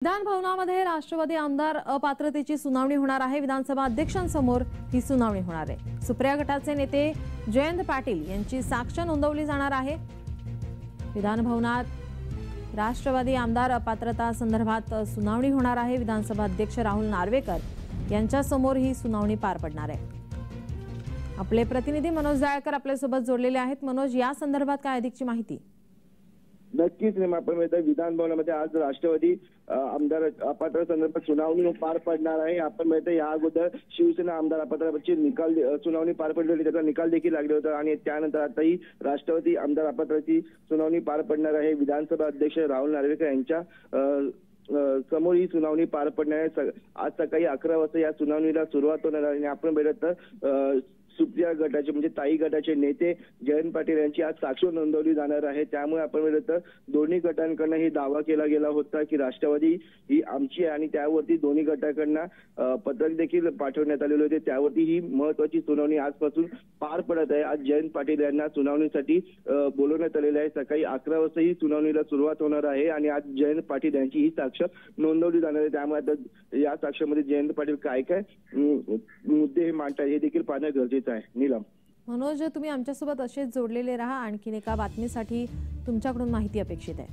विधान भवनामध्ये राष्ट्रवादी आमदार अपात्रतेची सुनावणी होणार आहे। विधानसभा अध्यक्षांसमोर ही सुनावणी होणार आहे। सुप्रिया गटाचे नेते जयंत पाटील यांची साक्ष नोंदवली जाणार आहे। विधान भवनात राष्ट्रवादी आमदार अपात्रता संदर्भात सुनावणी होणार आहे। विधानसभा अध्यक्ष राहुल नार्वेकर यांच्या समोर ही सुनावणी पार पडणार आहे। आपले प्रतिनिधी मनोज जाळकर आपल्या सोबत जोडलेले आहेत। मनोज, या संदर्भात काय अधिकची माहिती? नक्कीच आपण विधान भवनामध्ये आज राष्ट्रवादी आमदार अपात्र संदर्भात सुनावणी पार पडणार आहे। आपण माहिती या अगोदर शिवसेना आमदार अपात्रची निकाल सुनावणी पार पडली होती, त्याचा निकाल देखील लागले होता आणि त्यानंतर आताही राष्ट्रवादी आमदार अपात्रची सुनावणी पार पडणार आहे। विधानसभा अध्यक्ष राहुल नार्वेकर यांच्या समोर ही सुनावणी पार पडणार आहे। आज सकाळी 11 वाजता या सुनावणीला सुरुवात होणार आहे आणि आपण बघितलं तर सुप्रिया गटाचे म्हणजे ताई गटाचे नेते जयंत पाटील यांची आज साक्ष नोंदवली जाणार आहे। त्यामुळे आपण बघितलं तर दोन्ही गटांकडून ही दावा केला गेला होता की राष्ट्रवादी ही आमची आहे आणि त्यावरती दोन्ही गटांकडून पत्रक देखील पाठवण्यात आलेले होते। त्यावरती ही महत्त्वाची सुनावणी आजपासून पार पडत आहे। आज जयंत पाटील यांना सुनावणीसाठी बोलवण्यात आलेले आहे। सकाळी 11 वाजता ही सुनावणीला सुरुवात होणार आहे आणि आज जयंत पाटील यांची ही साक्ष नोंदवली जाणार आहे। त्यामुळे आता या साक्षामध्ये जयंत पाटील काय काय मुद्दे हे मांडतात हे देखील पाहणं गरजेचं आहे। नीलम, मनोज, तुम्ही आमच्यासोबत असेच जोडलेले राहा। आणखीन एका बातमीसाठी तुमच्याकडून माहिती अपेक्षित आहे।